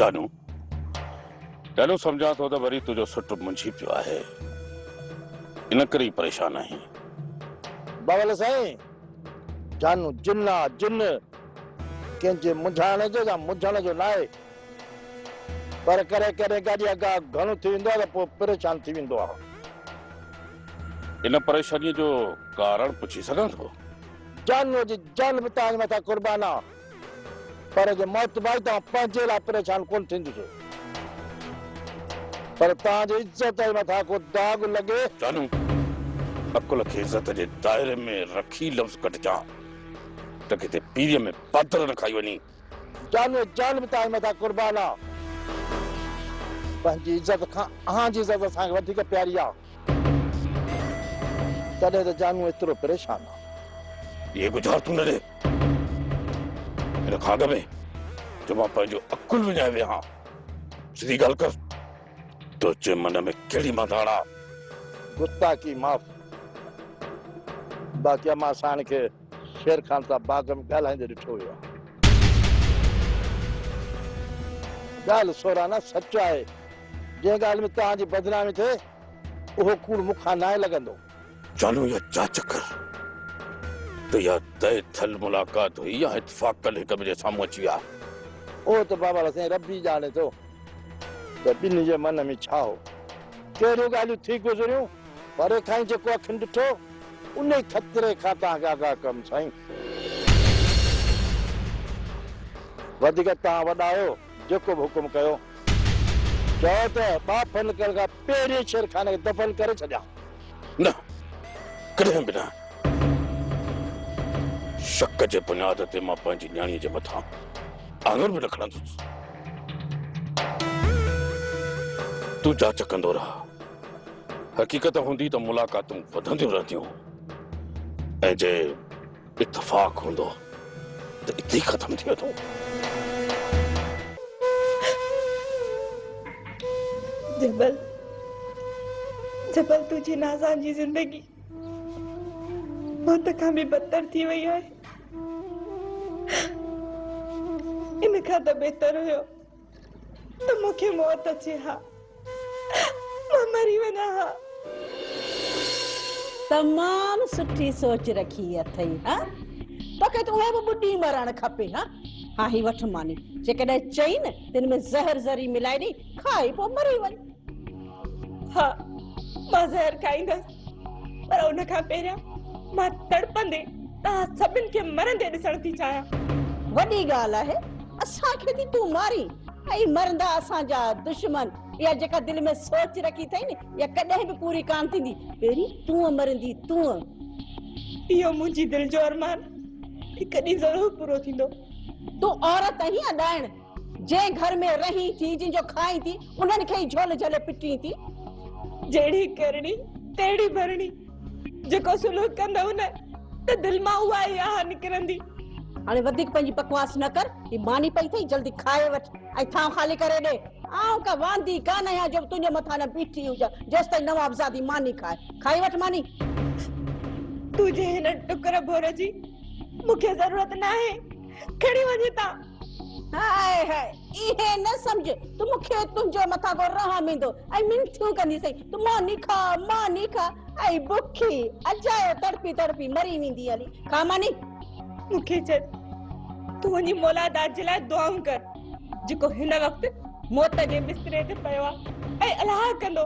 जानू जानू समझा तो वरी तुझो सुट मुंझी पियो है इन करे परेशान आहीं। बावल साईं जानू जिन्ना जिन्न कंहिंजे मुंझाइण जो या मुंझण जो न आहे पर करे करे गाॾी अॻा घणो थी वेंदो आहे त पोइ परेशान थी वेंदो आहे। इन परेशानी जो कारण पुछी सघां थो? जानूअ जी जान बि तव्हांजे मथां कुर्बान आहे पर जे मौत भाई तव्हां पंहिंजे लाइ परेशान कोन थींदुसि पर तव्हांजी इज़त जे मथां को दाग लॻे। जानू अकुल खे इज़त जे दायरे में रखी लफ़्ज़ कटिजां त किथे पीरीअ में पाथर न खाई वञी। जानूअ जान बि तव्हांजे मथां कुर्बान आहे पंहिंजी इज़त खां अहांजी इज़त असांखे वधीक प्यारी आहे तॾहिं त जानू एतिरो परेशान आहे। ये गुज़ार तूं न ॾे हिन खां अॻु में जो मां पंहिंजो अकुल विञाए विया सिधी ॻाल्हि कर तुंहिंजे मन में कहिड़ी मांधाण आहे? गुस्ताखी माफ़ बाक़ी मां साण खे शेर खान सां बाग में ॻाल्हाईंदे ॾिठो हुयो। ॻाल्हि सोराना सच आहे जंहिं ॻाल्हि में तव्हांजी बदनामी थिए उहो कूड़ मूंखां न लॻंदो। जानू या जांच कर तो या तय थल मुलाकात हुई या इत्तेफाक कल हिक ॿिए जे साम्हूं अची विया। उहो त बाबा साईं रबी ॼाणे थो त ॿिन्ही जे मन में छा हो कहिड़ियूं ॻाल्हियूं थी गुज़रियूं परे खां ई जेको अखियुनि ॾिठो उन ई ख़तरे खां तव्हांखे आगाह कमु साईं। वधीक तव्हां वॾा आहियो जेको बि हुकुम कयो चओ त बाप निकरण खां पहिरीं शेरखाने खे दफ़न करे छॾियां। न कॾहिं बि न शक जे बुनियाद ते मां पंहिंजी न्याणीअ जे मथां आङुर बि न खणंदुसि। तूं जांच कंदो रह हक़ीक़त हूंदी त मुलाक़ातूं वधंदियूं रहंदियूं ऐं जे इत्तेफाक हूंदो त इते ई ख़त्म थी वेंदो। जबल जबल तुझी नाज़ान जी जिंदगी मौत खां बि बदतर थी वई आहे। इन खां त बहितर हुयो त मूंखे मौत अचे हा मां मरी वञा हा। तमाम सुठी सोच रखी अथई हां तोखे तो है बुढ़ी मरण खपे हां हां ही वठ मानी जेकॾहिं चई न तिन में ज़हर ज़री मिलाए दी खाई पो मरी वञ। हाँ मां ज़हर खाईंदसि पर उन खां पहिरियां मां तड़पंदे तव्हां सभिनि खे मरंदे ॾिसण थी चाहियां। वॾी ॻाल्हि आहे असांखे थी तूं मारी ऐं मरंदा असांजा दुश्मन या जेका दिलि में सोच रखी अथई न या कॾहिं बि पूरी कान थींदी पहिरीं तूं मरंदी तूं। इहो मुंहिंजी दिलि जो अरमान हिकु ॾींहुं ज़रूरु पूरो थींदो। तूं औरत आहीं अॾाइण जंहिं घर में रही थी जिंजो खाई थी उन्हनि खे ई झोल झोले पिटी थी। जहिड़ी करणी तहिड़ी भरणी जेको सुलूक कंदव न त दिलि मां उहा ई आह निकिरंदी। हाणे वधीक पंहिंजी बकवास न कर ही मानी पई थई जल्दी खाए वठ ऐं थां ख़ाली करे ॾे। आऊं का वांदी कान आहियां जो तुंहिंजे मथां न बीठी हुजां जेसिताईं नवाबज़ादी मानी खाई वठ मानी। तुझे हिन टुकर भोर जी मूंखे ज़रूरत न आहे खणी वञे था। हाय हाय इहे न समझ तू मूंखे तुंहिंजे मथां को रहम ईंदो ऐं मिंथियूं कंदी सही तू मानी खा ऐं बुखी अजायो तड़पी तड़पी मरी वेंदी हली खा मानी। मूंखे चए तू वञी मौलादात जे लाइ दुआऊं कर जेको हिन वक़्तु मौत जे बिस्तरे ते पियो आहे ऐं अलाह कंदो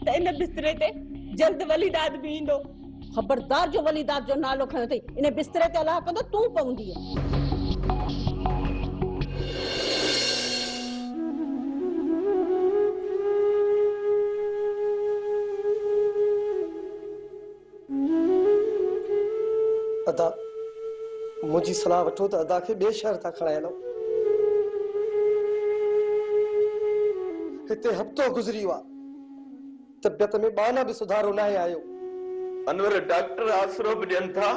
त इन बिस्तरे ते जल्द वलीदाद बि ईंदो। खबरदार जो वलीदाद जो नालो खयो अथई इन बिस्तरे ते अलाह कंदो तूं पवंदी। अदा मुझी सलाह वठो तो अदा के बे शहर था खड़ा लो हिते हफ्तो गुजरी हुआ तबियत में बाना भी सुधारो ना आयो। अनवर डॉक्टर आसरो भी ॾियनि था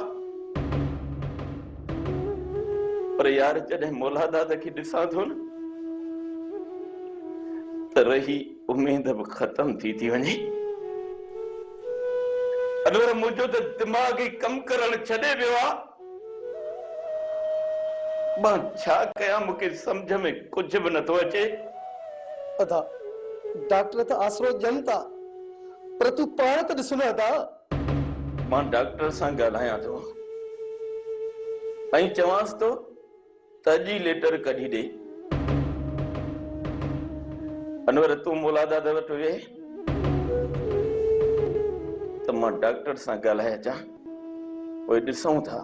पर यार जॾहिं मौलादात खे ॾिसां थो न त रही उम्मीद भी खत्म थी वञे। अनवर मुझो तो दिमाग ही कम करण छॾे वियो आहे। मां छा कयां मूंखे समझ में कुछ भी नथो अचे। अदा डॉक्टर त आसरो ॾियनि था पर तूं पाण त ॾिस न अदा। मां डॉक्टर सां ॻाल्हायां थो ऐं चवांसि थो त अॼु ई लेटर कढी ॾे। अनवर तूं मुला दादा वटि वेह त मां डॉक्टर सां ॻाल्हाए अचां, पोइ ॾिसूं था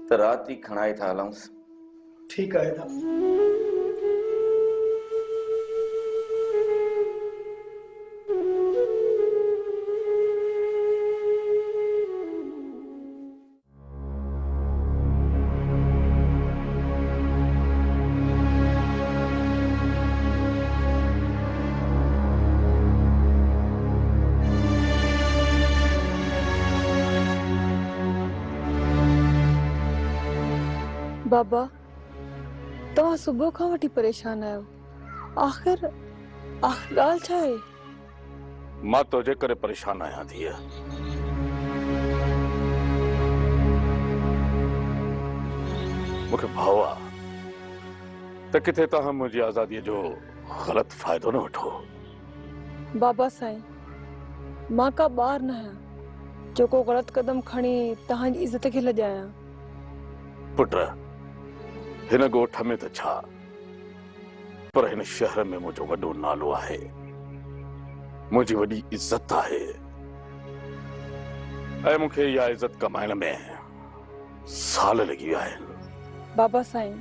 त राति ई खणाए था हलूंसि। ठीकु आहे अदा। बाबा तव्हां सुबुह खां वठी परेशान आहियो, आख़िर ॻाल्हि छा आहे? मां तुंहिंजे करे परेशान आहियां धीअ। मूंखे भाव आहे त किथे तव्हां मुंहिंजी आज़ादीअ जो ग़लति फ़ाइदो न वठो। बाबा साईं, मां का ॿार न आहियां जेको ग़लति क़दम खणी तव्हांजी इज़त खे लॼायां। पुट हिन ॻोठ में त छा, पर हिन शहर में मुंहिंजो वॾो नालो आहे, मुंहिंजी वॾी इज़त आहे ऐं मूंखे इहा इज़त कमाइण में साल लॻी विया आहिनि। बाबा साईं,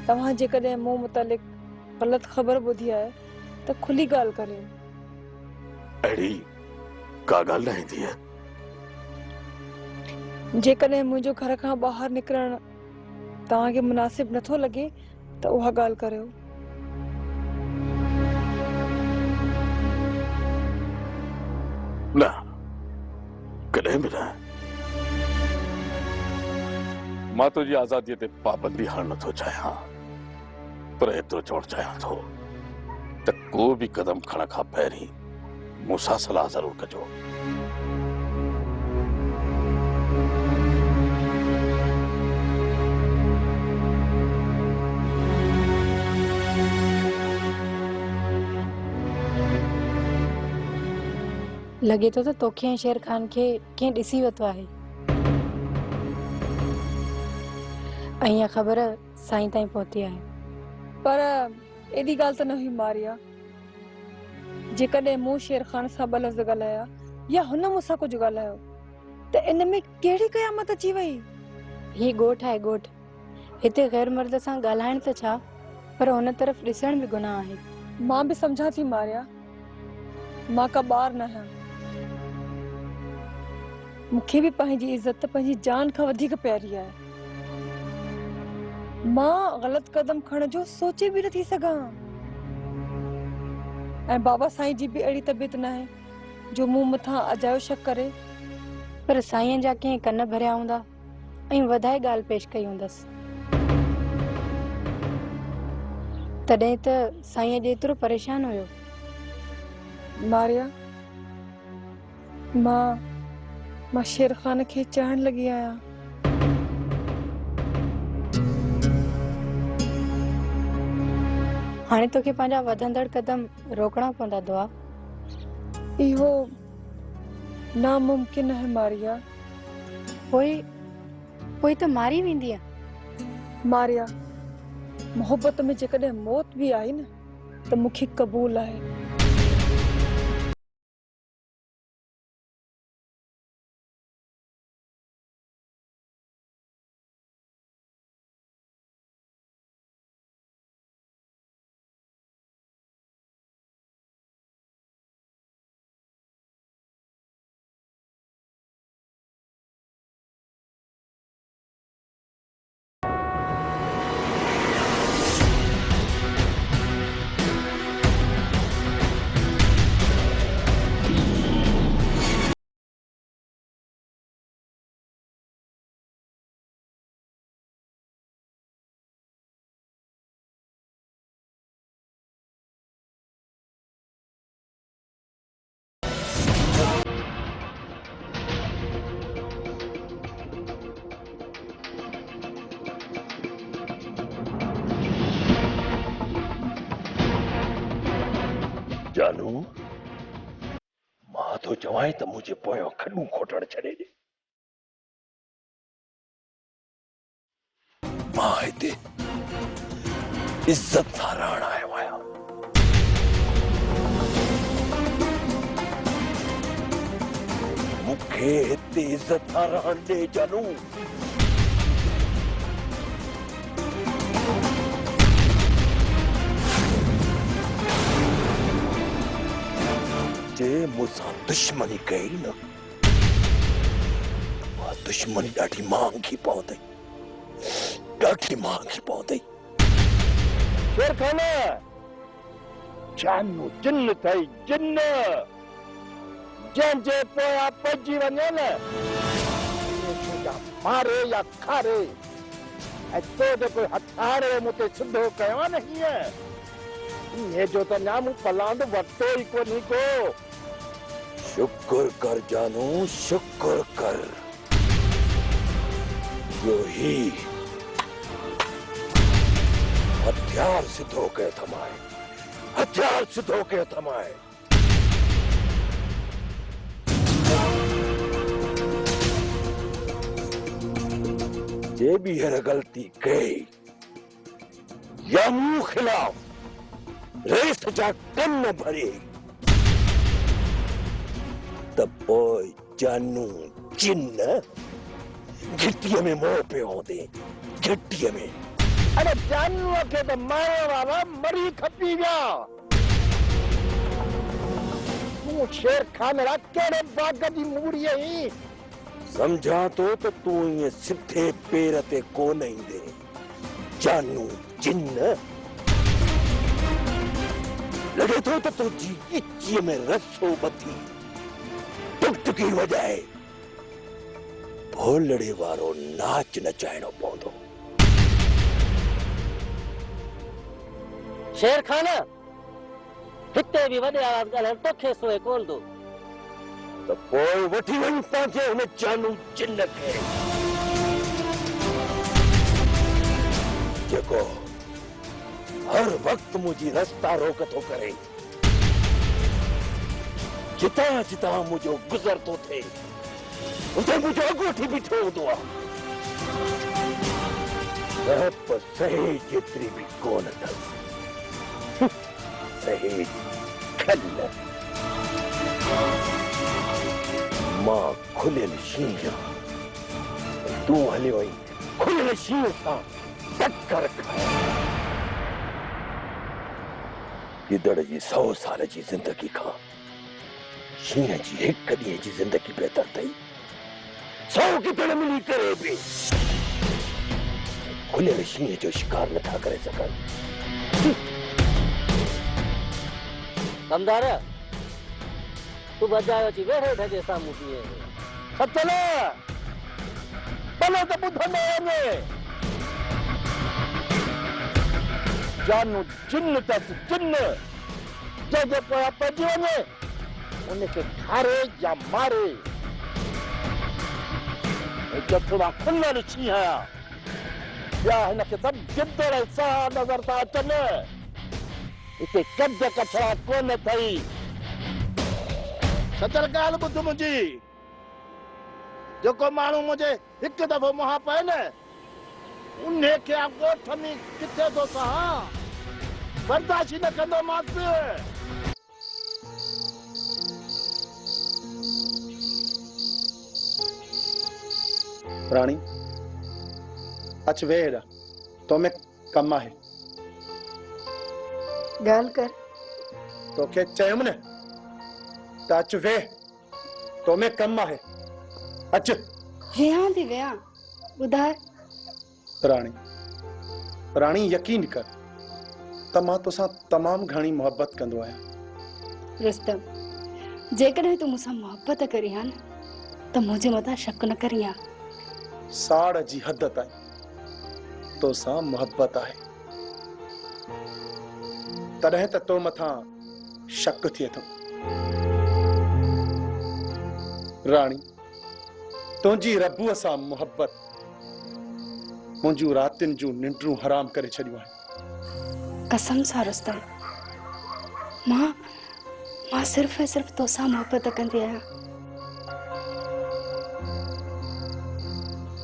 तव्हां जेकॾहिं मूं मुतालिक़ ग़लति ख़बर ॿुधी आहे त खुली ॻाल्हि करियो। अहिड़ी का ॻाल्हि न ईंदी आहे। जेकॾहिं मुंहिंजो घर खां ॿाहिरि निकिरणु तव्हांखे मुनासिब नथो लॻे त उहा ॻाल्हि करियो। न, कॾहिं बि न। मां तुंहिंजी आज़ादीअ ते पाबंदी हणणु नथो चाहियां, पर एतिरो चवणु चाहियां थो त को बि क़दम खणण खां पहिरीं मूंसां सलाह ज़रूरु कजो। लगे तो तोखे ऐं शेर खान खे कंहिं ॾिसी वरितो आहे ऐं इहा ख़बर साईं ताईं पहुती आहे। पर एॾी ॻाल्हि त न हुई मारिया। जेकॾहिं मूं शेर खान सां ॿ लफ़्ज़ ॻाल्हाया या हुन मूंसां कुझु ॻाल्हायो त इन में कहिड़ी क़यामत अची वई? ही ॻोठ आहे ॻोठ, हिते ग़ैर मर्द सां ॻाल्हाइण त छा, पर हुन तरफ़ ॾिसण बि गुनाह आहे। मां बि सम्झां थी मारिया, मां का ॿार न आहियां। मूंखे बि पंहिंजी इज़त पंहिंजी जान खां वधीक प्यारी आहे। मां ग़लति क़दम खणण जो सोचे बि नथी सघां ऐं बाबा साईं जी बि अहिड़ी तबियत न आहे जो मूं मथां अजायो शक करे। पर साईं जा कंहिं कन भरिया हूंदा ऐं वधाए ॻाल्हि पेश कई हूंदसि, तॾहिं त साईं अॼु एतिरो परेशान हुयो। मारिया, मां शेर खान खे चवण लॻी आहियां। हाणे तोखे पंहिंजा वधंदड़ कदम रोकणा पवंदा दुआ। इहो नामुमकिन आहे मारिया। पोइ त मारी वेंदी आहे। मारिया, मोहब्बत में जेकॾहिं मौत बि आई न त मूंखे क़बूल आहे। तो चवाएं तो मुझे पोयो खडू खोटण छड़े दे मां हिते इज्जत सां रहण आयो आहियां मूंखे हिते इज्जत सां रहण ॾे जानू जे मुझसा दुश्मनी कई न वह दुश्मनी ॾाढी महांगी पवंदी ॾाढी महांगी पवंदी शेर खान जानू जिन्न थई जिन्न जंहिंजे पोयां पइजी वञे न मारे या खारे ऐं तो जेको हथियार मूं ते सिधो कयो आहे न हीअं ये जो तो नाम पलांद वटो ही को नहीं को शुक्र कर जानू शुक्र कर यो ही हथियार सिद्धो के थमाए हथियार सिद्धो के थमाए जे भी हर गलती कई या मुंह खिलाफ रेस जा कन भरे तब पोइ जानू चिन्न घिट्टीअ में मोह पियो होंदे घिट्टीअ में अरे जानू के तो मारे वाला मरी खपी गया तू शेर खान रा केड़े बाग दी मूड़ी ही समझा तो तू ये सिद्धे पैर ते कोन ईंदे जानू चिन्न लगे तो तुझी इच्छी में रसो बथी टुकटुकी वजाए भोलड़े वारो नाच नचाइणो पवंदो शेर खान हिते भी वॾे आवाज़ ॻाल्हाइण तोखे सोए कोन थो तो पोइ वठी वञ पंहिंजे हुन जानू चिन्न खे जेको हर वक्त मुझी रास्ता रोक तो करे जिता जिता मुझो गुजर तो थे उते मुझो अगोठी बीठो हूंदो आहे पर सही जेतिरी भी कोन अथसि सही खल मां खुलियल शींह तू हलियो आई खुलियल शींह सां टक्कर खाए गिदड़ जी 100 साल जी जिंदगी खां शींह जी हिक ॾींहं जी जिंदगी बेहतर थई 100 गिदड़ मिली करे भी खुलियल शींह जो शिकार नथा करे सघनि कमदार तू बजायो जी वेठे ठगे साम्हूं बीहे खतल भले त ॿुधंदो वञे जानू जिन्न अथसि जिन्न जंहिंजे पोयां पइजी वञे उनखे खारे या मारे जथड़ा खुलियल शींह आहियां ॿिया हिनखे सभु गिदड़ साह नज़र था अचनि हिते कद कछड़ा कोन अथई सचल ॻाल्हि ॿुध मुंहिंजी जेको माण्हू मुंहिंजे हिकु दफ़ो मुंहां पए न उनखे ॻोठ में किथे थो सहां बर्दाश्त न कंदोमांसि रानी अच वे हेॾा तो में कम आहे ॻाल्हि कर तोखे चयुमि न त अच वे तो में कम आहे अच वियां थी वियां ॿुधाए रानी यकीन कर त मां तोसां तमामु घणी मोहबत कंदो आहियां रुस्तम जेकॾहिं तूं मूंसां मोहबत करी हा न त मुंहिंजे मथां शक न करी हा साड़ जी हद ताईं तोसां मोहबत आहे तॾहिं त तो मथां शक थिए थो रानी तुंहिंजी रबूअ सां मोहबत मुंहिंजूं रातियुनि जूं निंडूं हराम करे छॾियूं आहिनि कसम सां रुस्तम मां मां सिर्फ़ ऐं सिर्फ़ तोसां मोहबत कंदी आहियां।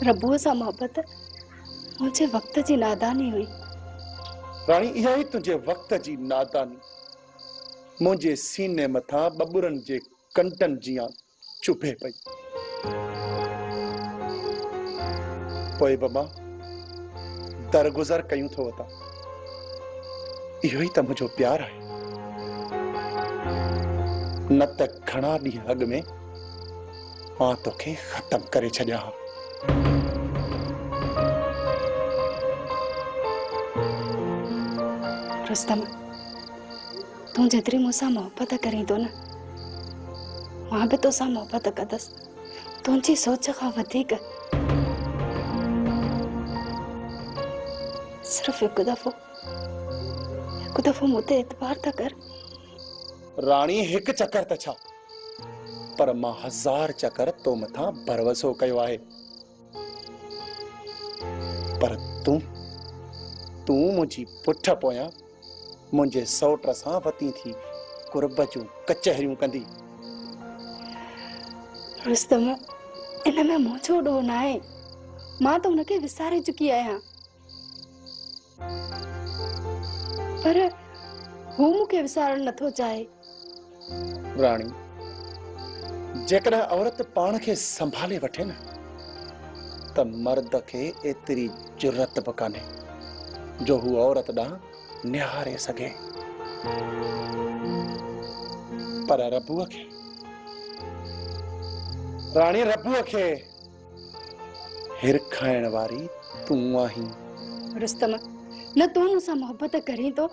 रबूअ सां मोहबत मुंहिंजे वक़्त जी नादानी हुई। राणी इहा ई तुंहिंजे वक़्त जी नादानी मुंहिंजे सीने मथां बबुरनि जे कंटनि जियां चुभे पई। पोइ बाबा दरगुज़र कयूं थो वता। इहो ई त मुंहिंजो प्यार आहे। न त घणा ॾींहं अॻु में मां तोखे ख़तम करे छॾिया हा। रुस्तम, तूं जेतिरी मूंसां मोहबत करीं थो न, मां बि तोसां मोहबत कंदसि, तुंहिंजी सोच खां वधीक। सिर्फ़ हिकु दफ़ो मूं ते एतबार त कर। राणी हिकु चक्कर त छा, पर मां 1000 चक्कर तो मथां भरवसो कयो आहे। पर तूं मुंहिंजी पुठ पोयां मुंहिंजे सौट सां वती थी कुर्ब जूं कचहरियूं कंदी। रुस्तम, इन में मुंहिंजो ॾोह न आहे। मां त हुनखे विसारे चुकी आहियां, पर हू मूंखे विसारण नथो चाहे। राणी, जेकॾहिं औरत पाण खे संभाले वठे न, त मर्द खे एतिरी जुर्रत बि कान्हे जो हू औरत ॾांहुं निहारे सघे। पर रबूअ खे, राणी रबूअ खे हिरखाइण वारी तूं आहीं। रुस्तम, न तूं मूंसां मोहबत करीं थो,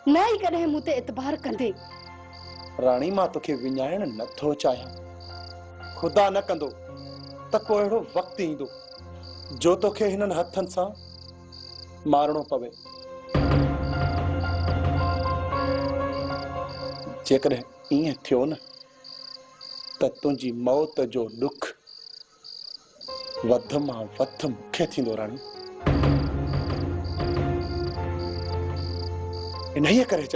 न ई कॾहिं मूं ते एतबार कंदे। राणी, मां तोखे विञाइण नथो चाहियां। ख़ुदा न कंदो त को अहिड़ो वक़्तु ईंदो जो तोखे हिननि हथनि सां मारणो पवे। जेकॾहिं ईअं थियो न, त तुंहिंजी मौत जो ॾुख वध मां वध मूंखे थींदो। राणी, इन्हीअ करे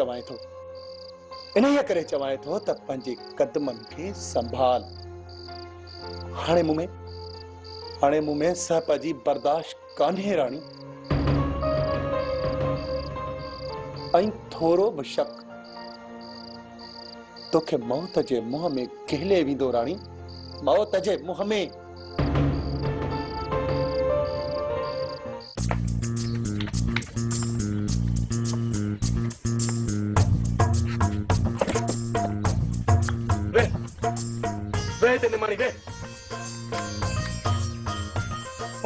चवां थो त पंहिंजे कदमनि खे संभाल। हाणे मूं में सहपजी बर्दाश्त कान्हे राणी। ऐं थोरो बि शक तोखे मौत जे मुंहं में केले वेंदो। राणी, मौत जे मुंहं में।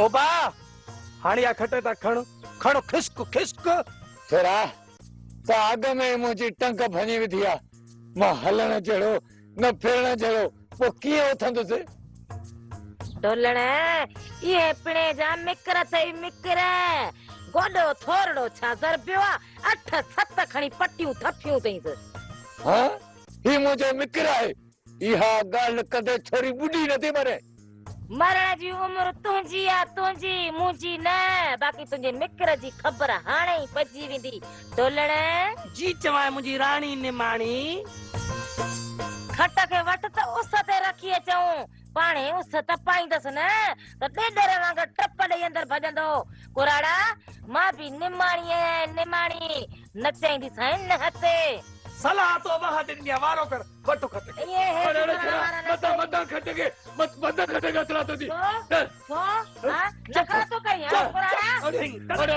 ओबा हाणे या खटे ता खणो खिस्क फेरा त अॻ में मुंहिंजी टंग भञी विधी आहे। मां हलण जहिड़ो न फिरण जहिड़ो पोइ कीअं उथंदुसि? ढोलण इहे पिणे जा मिकर अथई मिकर। गोॾो थोरड़ो छा ज़रबियो आहे, 8-7 खणी पटियूं थपियूं अथईंसि। हाँ, ही मुंहिंजो मिकर आहे। इहा ॻाल्हि कदे छोरी ॿुधी नथी मरे। मरण जी उम्र तुंहिंजी आहे, तुंहिंजी, मुंहिंजी न। बाक़ी तुंहिंजे मिकर जी ख़बर हाणे ई पइजी वेंदी। ढोलण जी चवां मुंहिंजी राणी निमाणी। खट खे वठ त उस ते रखी अचूं। पाणे उस तपाईंदसि न त ॾेडर वांगुरु टप ॾेई अंदरि भॼंदो। कुराड़ा, मां बि निमाणी आहियां, निमाणी। न चईंदीसांइ न हथे। सलाह तो वह दिन वारो कर वटो खट ये है मत खटेगे मत खटेगा चला तो दी हां नखरा तो कर यार कुराड़ा। अरे